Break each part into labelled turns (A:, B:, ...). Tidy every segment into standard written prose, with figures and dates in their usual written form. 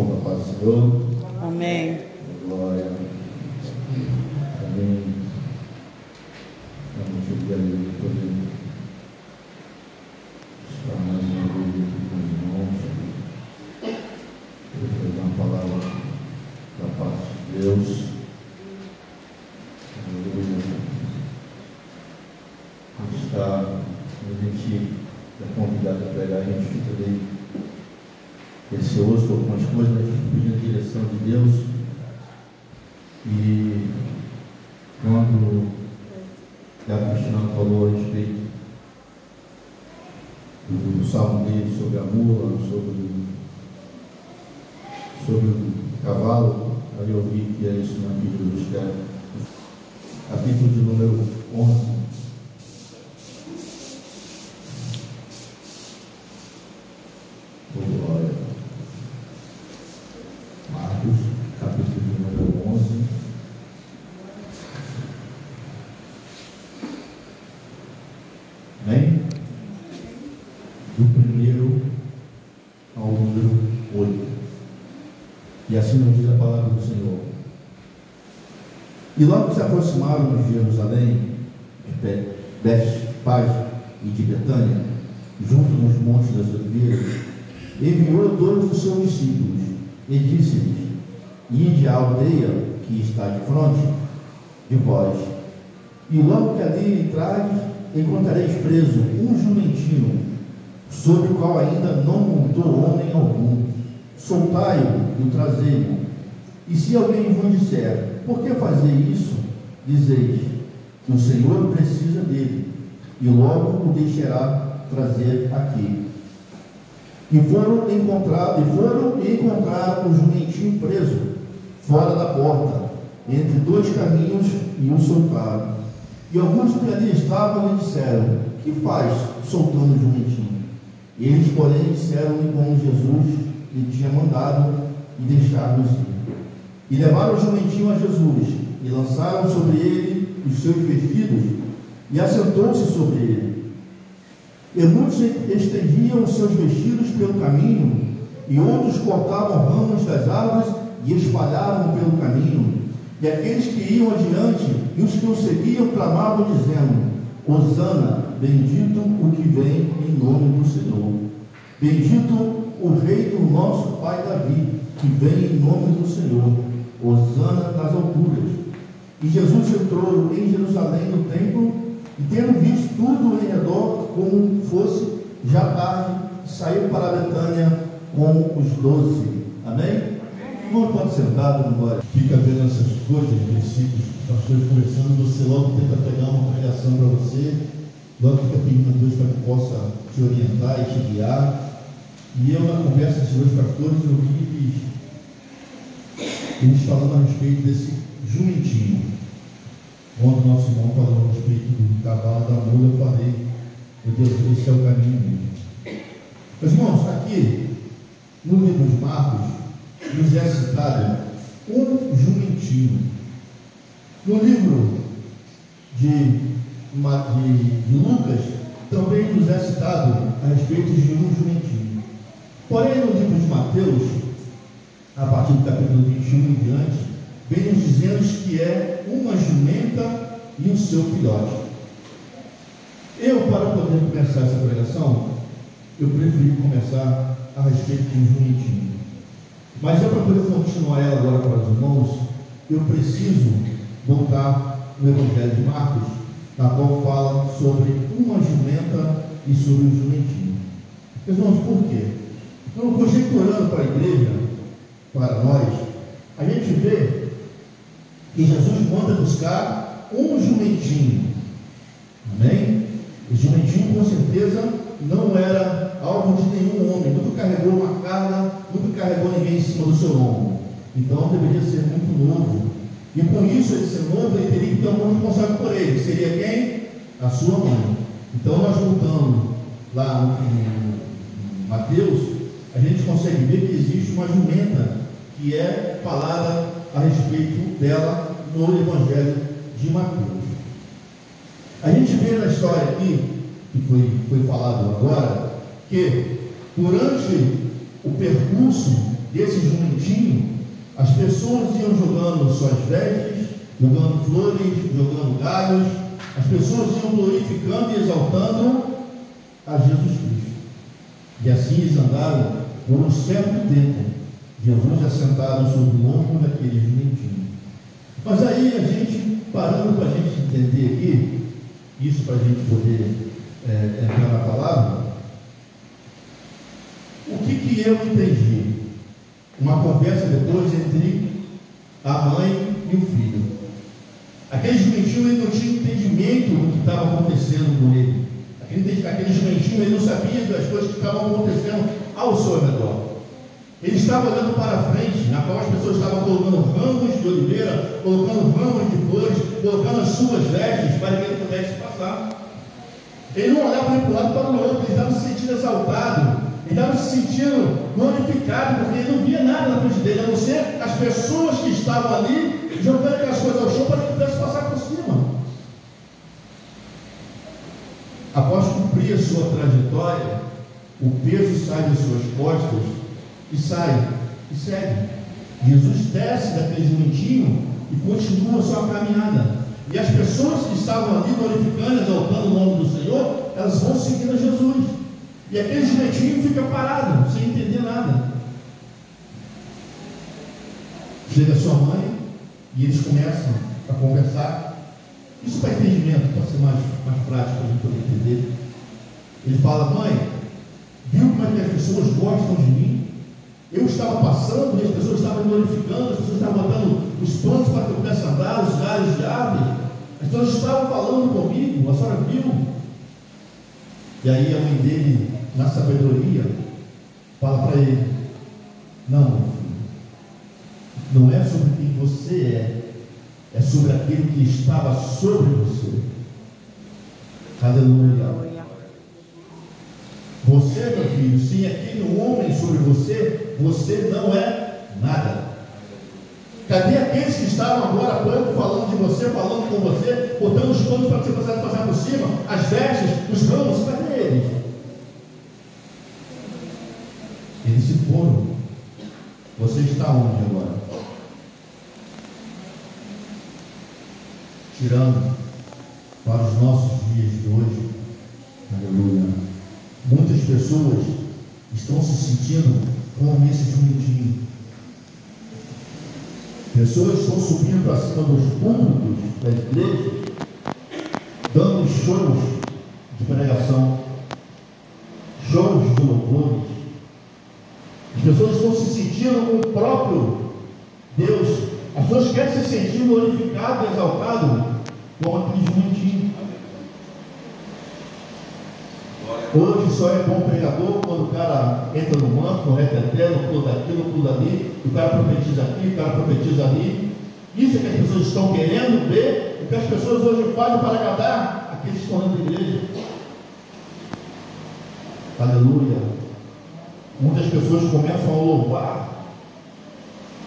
A: vão com a paz do Senhor.
B: Amém.
A: Glória. Amém. Vamos pedir a Deus por poder estar mais uma vez aqui com os irmãos. Eu vou dar uma palavra da parte de Deus. A gente é convidado a pregar, a gente fica bem receoso com algumas coisas, mas a gente pede a direção de Deus. E quando a Cristina falou a respeito do salmo dele sobre a mula, sobre o cavalo, aí eu vi que é isso na Bíblia dos Caras. Capítulo de número 11. Glória. Marcos, capítulo de número 11. Amém? Do primeiro ao número 8. E assim nos diz a palavra do Senhor. E logo se aproximaram de Jerusalém, de Betfage e de Betânia, junto nos montes das Oliveiras, enviou 2 dos seus discípulos e disse-lhes: ide à aldeia que está de fronte de vós, e logo que ali entrares, encontrareis preso um jumentinho, sobre o qual ainda não montou homem algum. Soltai-o e o trazei-o. E se alguém vos disser: por que fazer isso? Dizeis que o Senhor precisa dele, e logo o deixará trazer aqui. E foram e encontraram o jumentinho preso, fora da porta, entre 2 caminhos, e o soltaram. E alguns que ali estavam lhe disseram: que faz soltando o jumentinho? Eles, porém, disseram-lhe como Jesus lhe tinha mandado, e deixaram-nos ir. E levaram o jumentinho a Jesus, e lançaram sobre ele os seus vestidos, e assentou-se sobre ele. E muitos estendiam os seus vestidos pelo caminho, e outros cortavam ramos das árvores e espalhavam pelo caminho. E aqueles que iam adiante e os que o seguiam clamavam, dizendo: Hosana, bendito o que vem em nome do Senhor. Bendito o rei do nosso pai Davi, que vem em nome do Senhor. Hosana nas alturas. E Jesus entrou em Jerusalém no templo, e tendo visto tudo em redor, como fosse já tarde, saiu para Betânia com os 12. Amém? Não pode sentar, não glória. Fica vendo essas coisas, princípios, pastores conversando, você logo tenta pegar uma pregação para você, logo fica pedindo a Deus para que possa te orientar e te guiar. E eu, na conversa desses 2 pastores, eu vi eles falando a respeito desse jumentinho. Quando nosso irmão falou a respeito do cavalo da mula, eu falei: meu Deus, esse é o caminho mesmo. Meus irmãos, aqui no livro de Marcos nos é citado um jumentinho. No livro de Lucas também nos é citado a respeito de um jumentinho. Porém, no livro de Mateus, a partir do capítulo 21 em diante, vem nos dizendo que é uma jumenta e o seu filhote. Eu, para poder começar essa pregação, eu preferi começar a respeito de um jumentinho. Mas eu, para poder continuar ela agora para os irmãos, eu preciso voltar no Evangelho de Marcos, na qual fala sobre uma jumenta e sobre um jumentinho. Irmãos, por quê? Então, conjecturando para a igreja, para nós, a gente vê que Jesus manda buscar um jumentinho. Amém? O jumentinho, com certeza, não era alvo de nenhum homem, nunca carregou uma carga, nunca carregou ninguém em cima do seu ombro. Então deveria ser muito novo. E com isso, ele ser novo, ele teria que ter um responsável por ele. Seria quem? A sua mãe. Então, nós voltando lá no Mateus, a gente consegue ver que existe uma jumenta que é falada a respeito dela no Evangelho de Mateus. A gente vê na história aqui, que foi falado agora, que durante o percurso desse jumentinho, as pessoas iam jogando suas vestes, jogando flores, jogando galhos, as pessoas iam glorificando e exaltando a Jesus Cristo. E assim eles andaram por um certo tempo, Jesus assentado sobre o ombro daquele jumentinho. Mas aí a gente, parando para a gente entender aqui, isso para a gente poder entrar na palavra, o que eu entendi? Uma conversa depois entre a mãe e o filho. Aquele jumentinho, ele não tinha entendimento do que estava acontecendo com ele. Aquele jumentinho, ele não sabia das coisas que estavam acontecendo ao seu redor. Ele estava olhando para a frente, na qual as pessoas estavam colocando ramos de oliveira, colocando ramos de flores, colocando as suas vestes para que ele pudesse passar. Ele não olhava para um lado para o outro, ele estava se sentindo exaltado, ele estava se sentindo glorificado, porque ele não via nada na frente dele, a não ser as pessoas que estavam ali jogando aquelas coisas ao chão para que ele pudesse passar por cima. Após cumprir a sua trajetória, o peso sai das suas costas e sai, e segue. Jesus desce daquele jumentinho e continua a sua caminhada. E as pessoas que estavam ali glorificando, exaltando o nome do Senhor, elas vão seguindo a Jesus. E aquele jumentinho fica parado, sem entender nada. Chega a sua mãe e eles começam a conversar. Isso para entendimento, para ser mais prático, para a gente poder entender. Ele fala: mãe, viu como é que as pessoas gostam de mim? Eu estava passando e as pessoas estavam glorificando, as pessoas estavam botando os panos para que eu pudesse andar, os galhos de árvore, as pessoas estavam falando comigo, a senhora viu? E aí a mãe dele, na sabedoria, fala para ele: não, meu filho, não é sobre quem você é sobre aquele que estava sobre você. Aleluia. Você, meu filho, sem aquele homem sobre você, você não é nada. Cadê aqueles que estavam agora há pouco falando de você, falando com você, botando os panos para que você pudesse passar por cima, as vestes, os ramos, cadê eles? Eles se foram. Você está onde agora? Tirando para os nossos dias de hoje, aleluia, muitas pessoas estão se sentindo como esse jumentinho. Pessoas estão subindo para cima dos púlpitos da igreja, dando shows de pregação, shows de louvores. As pessoas estão se sentindo com o próprio Deus. As pessoas querem se sentir glorificado e exaltado como aquele jumentinho. Hoje só é bom pregador quando o cara entra no manto, no reteté, no pulo daquilo, no pulo ali, o cara profetiza aqui, o cara profetiza ali. Isso é que as pessoas estão querendo ver, o que as pessoas hoje fazem para agradar aqueles que estão dentro da igreja. Aleluia. Muitas pessoas começam a louvar,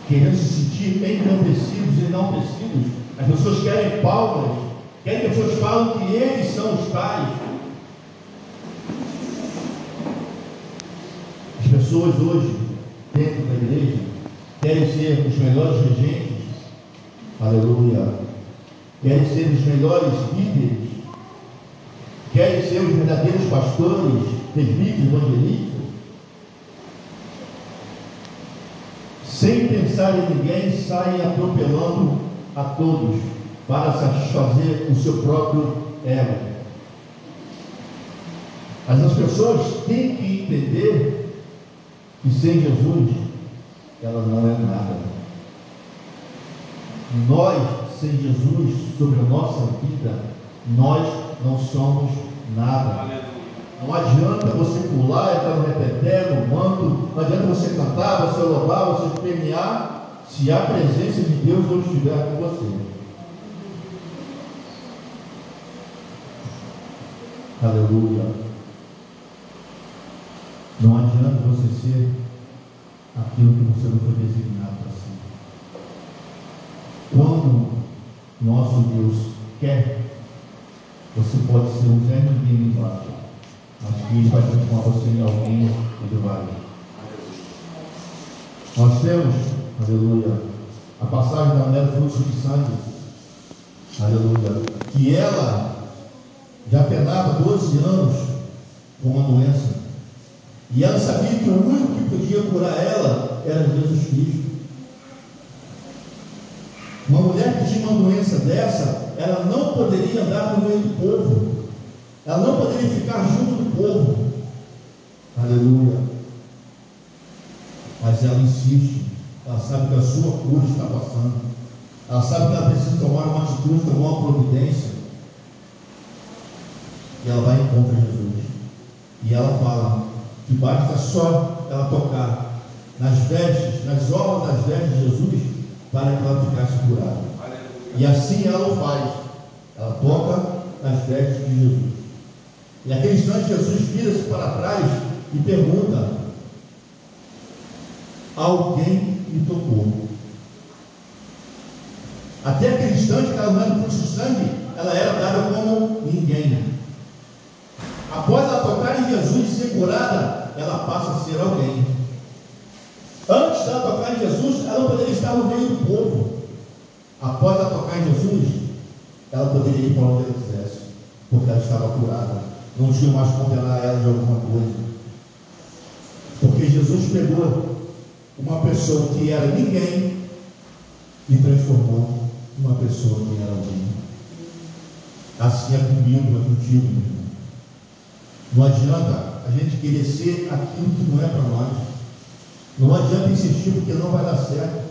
A: querendo se sentir engrandecidos e enaltecidos. As pessoas querem palmas, querem que as pessoas falem que eles são os tais. As pessoas hoje, dentro da igreja, querem ser os melhores regentes, aleluia, querem ser os melhores líderes, querem ser os verdadeiros pastores, presbíteros, evangelistas, sem pensar em ninguém, saem atropelando a todos para satisfazer o seu próprio ego. Mas as pessoas têm que entender que sem Jesus ela não é nada. Nós, sem Jesus sobre a nossa vida, nós não somos nada. Não adianta você pular, entrar no reteté, no manto, não adianta você cantar, você louvar, você premiar, se a presença de Deus não estiver com você. Aleluia. Não adianta você ser aquilo que você não foi designado para ser. Quando nosso Deus quer, você pode ser um Zé Ninguém embaixo, mas que Ele vai transformar você em alguém que Ele vai. Nós temos, aleluia, a passagem da mulher do fluxo de sangue, aleluia, que ela já penava 12 anos com uma doença, e ela sabia que o único que podia curar ela era Jesus Cristo. Uma mulher que tinha uma doença dessa, ela não poderia andar no meio do povo, ela não poderia ficar junto do povo, aleluia, mas ela insiste. Ela sabe que a sua cura está passando, ela sabe que ela precisa tomar uma atitude, tomar uma providência, e ela vai em encontro a Jesus, e ela fala que basta só ela tocar nas vestes, nas orlas das vestes de Jesus, para que ela ficasse curada. E assim ela o faz, ela toca nas vestes de Jesus, e naquele instante Jesus vira-se para trás e pergunta: alguém me tocou? Até aquele instante que ela não era fluxo de sangue, ela era dada como ninguém. Após ela tocar em Jesus e ser curada, ela passa a ser alguém. Antes dela tocar em Jesus, ela não poderia estar no meio do povo. Após ela tocar em Jesus, ela poderia ir para onde ela quisesse, porque ela estava curada, não tinha mais que condenar ela de alguma coisa, porque Jesus pegou uma pessoa que era ninguém e transformou uma pessoa que era alguém. Assim é comigo, é contigo, meu irmão. Não adianta a gente querer ser aquilo que não é para nós. Não adianta insistir, porque não vai dar certo.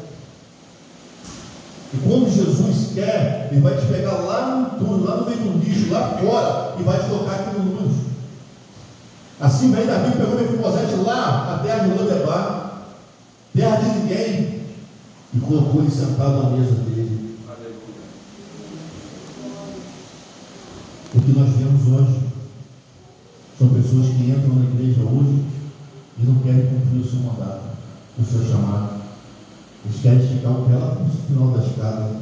A: E quando Jesus quer, Ele vai te pegar lá no túnel, lá no meio do lixo, lá fora, e vai te colocar aqui no luz. Assim vem Davi, pegou Mefibosete lá na terra de Lodebar, terra de ninguém, e colocou ele sentado à mesa dele. O que nós vemos hoje são pessoas que entram na igreja hoje e não querem cumprir o seu mandato, o seu chamado. Eles querem ficar o pé lá no final da escada.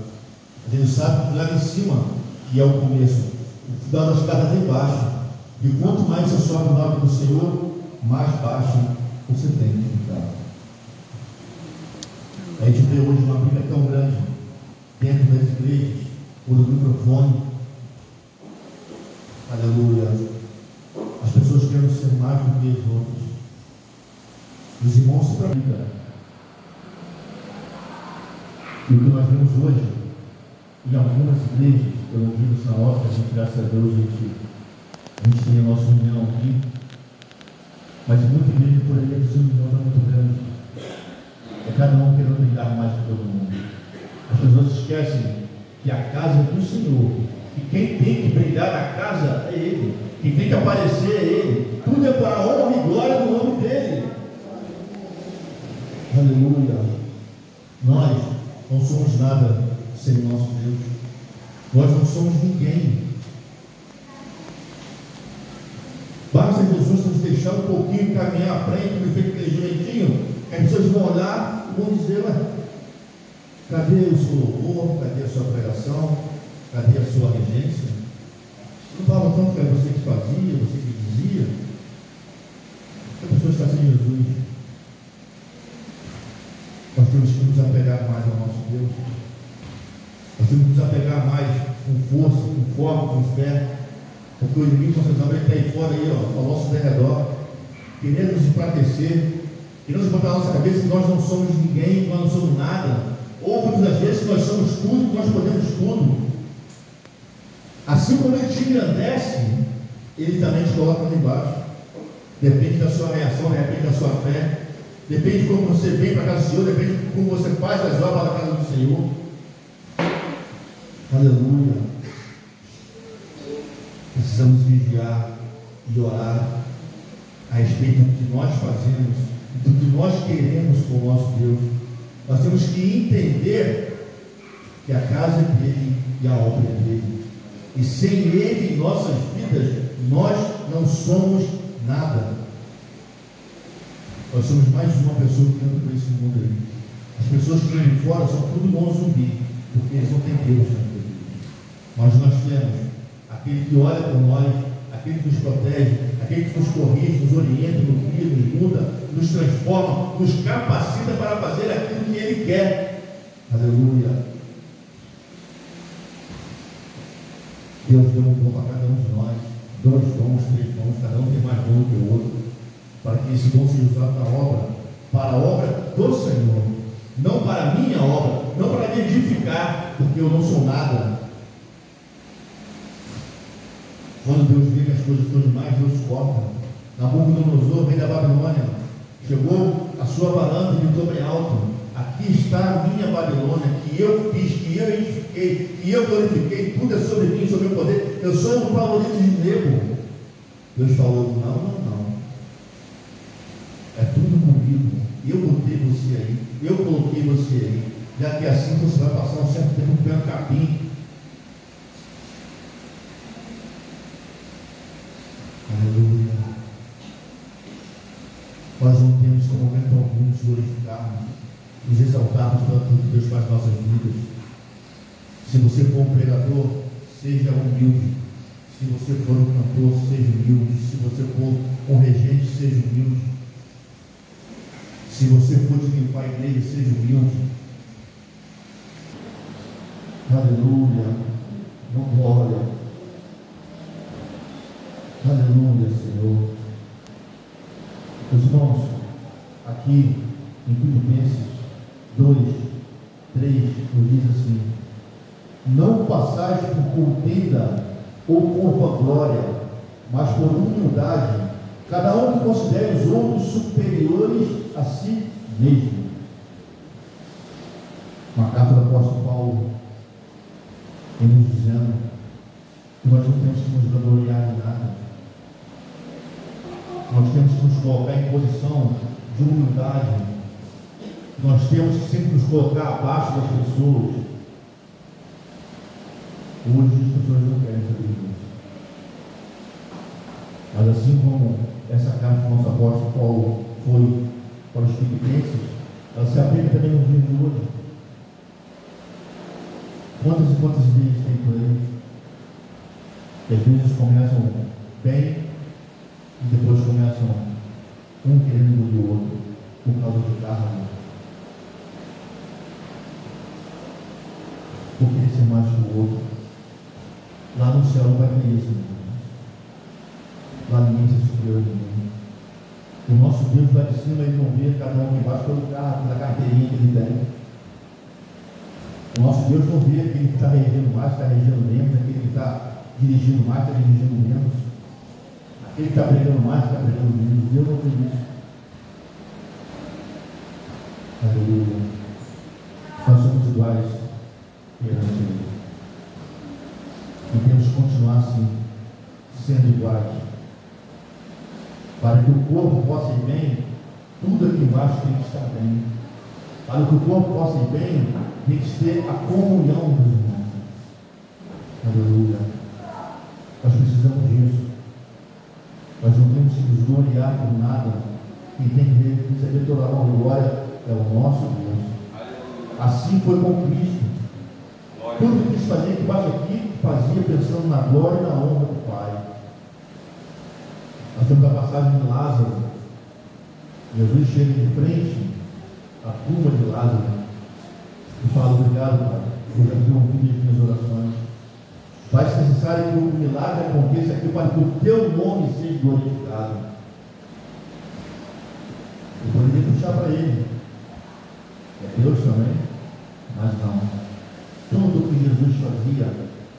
A: A gente sabe que lá em cima, que é o começo, o final da escada é lá embaixo. E quanto mais você sobe o nome do Senhor, mais baixo você tem que ficar. A gente vê hoje uma briga tão grande dentro das igrejas, por um microfone. Aleluia. As pessoas querem ser mais do que os outros. Os irmãos se praticam. E o que nós vemos hoje, em algumas igrejas, eu não digo isso na nossa, a gente, graças a Deus, a gente tem a nossa união aqui, mas muita igreja poderia ser uma união muito grande. É cada um querendo brilhar mais que todo mundo. As pessoas esquecem que a casa é do Senhor, e quem tem que brilhar na casa é Ele, quem tem que aparecer é Ele. Tudo é para a honra e glória do nome dEle. Aleluia. Nós não somos nada sem o nosso Deus. Nós não somos ninguém. Basta Jesus nos deixar um pouquinho caminhar à frente, no efeito aquele direitinho, que as pessoas vão olhar e vão dizer: cadê o seu louvor? Cadê a sua pregação? Cadê a sua regência? Não fala tanto que era você que fazia, você que dizia. A pessoa está sem Jesus. Nós temos que nos apegar mais ao nosso Deus. Nós temos que nos apegar mais com força, com foco, com fé. Porque o inimigo, vocês sabem, está aí fora, aí, ó, ao nosso redor, querendo nos enfraquecer, querendo nos botar na nossa cabeça que nós não somos ninguém, que nós não somos nada. Ou muitas vezes que nós somos tudo, que nós podemos tudo. Assim como Ele te engrandece, Ele também te coloca lá embaixo. Depende da sua reação, depende da sua fé, depende de como você vem para a casa do Senhor, depende de como você faz as obras da casa do Senhor. Aleluia. Precisamos vigiar e orar a respeito do que nós fazemos, do que nós queremos com o nosso Deus. Nós temos que entender que a casa é dele e a obra é dele. E sem Ele em nossas vidas, nós não somos nada. Nós somos mais uma pessoa que anda por esse mundo aí. As pessoas que vêm de fora são tudo igual zumbi, porque eles não têm Deus na vida deles. Mas nós temos aquele que olha por nós, aquele que nos protege, aquele que nos corrige, nos orienta, nos guia, nos muda, nos transforma, nos capacita para fazer aquilo que Ele quer. Aleluia. Deus deu um dom para cada um de nós, 2 dons, 3 dons, cada um tem mais dom que o outro, para que esse dom seja usado na obra, para a obra do Senhor, não para a minha obra, não para me edificar, porque eu não sou nada. Quando Deus vê que as coisas estão demais, Deus corta. Nabucodonosor, rei da Babilônia, chegou a sua varanda e gritou bem alto: aqui está a minha Babilônia, que eu fiz, que eu edifiquei, que eu glorifiquei, tudo é sobre mim, sobre o meu poder, eu sou o favorito de Nebo. Deus falou: não, é tudo comigo, eu botei você aí, eu coloquei você aí, já que assim você vai passar um certo tempo pelo capim. Aleluia. Nós não temos que, momento algum, nos glorificarmos, nos exaltarmos pelo que Deus faz em nossas vidas. Se você for um pregador, seja humilde. Se você for um cantor, seja humilde. Se você for um regente, seja humilde. Se você for de limpar a igreja, seja humilde. Aleluia. Glória. Aleluia, Senhor. Os irmãos, aqui em Filipenses 2, 3, nos diz assim: não passais por contenda ou por vanglória, mas por humildade, cada um que considere os outros superiores a si mesmo. Uma carta do apóstolo Paulo, ele nos dizendo que nós não temos que nos vangloriar em nada. Nós temos que nos colocar em posição de humildade. Nós temos que sempre nos colocar abaixo das pessoas. Hoje as pessoas não querem saber disso. Mas assim como essa carta do nosso apóstolo Paulo foi para os filipenses, ela se aplica também nos dias de hoje. Quantas e quantas igrejas tem por aí? Que às vezes começam bem e depois começam um querendo engolir o outro por causa de carne, por querer ser mais que o outro. Lá no céu não vai ter isso. Lá ninguém se superior a ninguém. O nosso Deus lá de cima, Ele não vê cada um embaixo pelo carro, pela carteirinha que Ele tem. O nosso Deus não vê aquele que está regendo mais, está regendo menos, aquele que está dirigindo mais, está dirigindo menos. Aquele que está pregando mais, está pregando menos. Deus não vê isso. Aleluia. Nós somos iguais perante Ele. E temos que continuar assim, sendo iguais. Para que o corpo possa ir bem, tudo aqui embaixo tem que estar bem. Para que o corpo possa ir bem, tem que ter a comunhão dos irmãos. Aleluia. Nós precisamos disso. Nós não temos que nos gloriar por nada. Quem tem que receber toda a honra e glória é o nosso Deus. Assim foi com Cristo. Tudo que quis fazer que bate aqui, fazia pensando na glória e na honra do Pai. Nós temos a passagem de Lázaro. Jesus chega de frente à tumba de Lázaro e fala: obrigado, Pai, eu já tenho ouvido as minhas orações. Faz necessário que o milagre aconteça aqui para que o teu nome seja glorificado. Eu poderia puxar para ele. É Deus também, mas não. Tudo o que Jesus fazia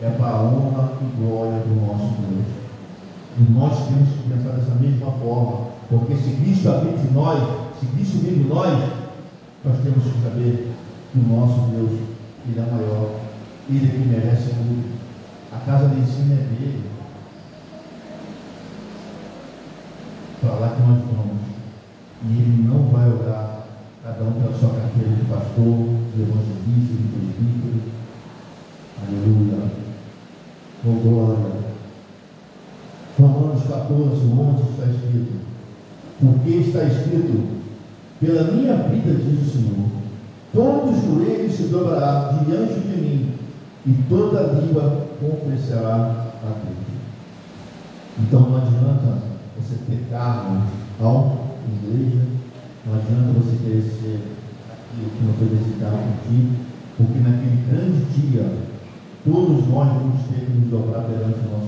A: é para a honra e glória do nosso Deus. E nós temos que pensar dessa mesma forma, porque se Cristo habita em nós, se Cristo vive em nós, nós temos que saber que o nosso Deus, Ele é maior, Ele é que merece tudo. A casa de ensino é dele. Para lá que nós vamos. E Ele não vai orar cada um pela sua carteira de pastor, de evangelista, de presbítero. Aleluia. Oh, glória. Romanos 14, 11 está escrito: porque está escrito: pela minha vida, diz o Senhor, todo joelho se dobrará diante de mim, e toda língua confessará a Deus. Então não adianta você ter carne, alma, igreja, Não adianta você querer ser aquilo que não foi desejado por ti, porque naquele grande dia, todos nós vamos ter que nos dobrar perante o nosso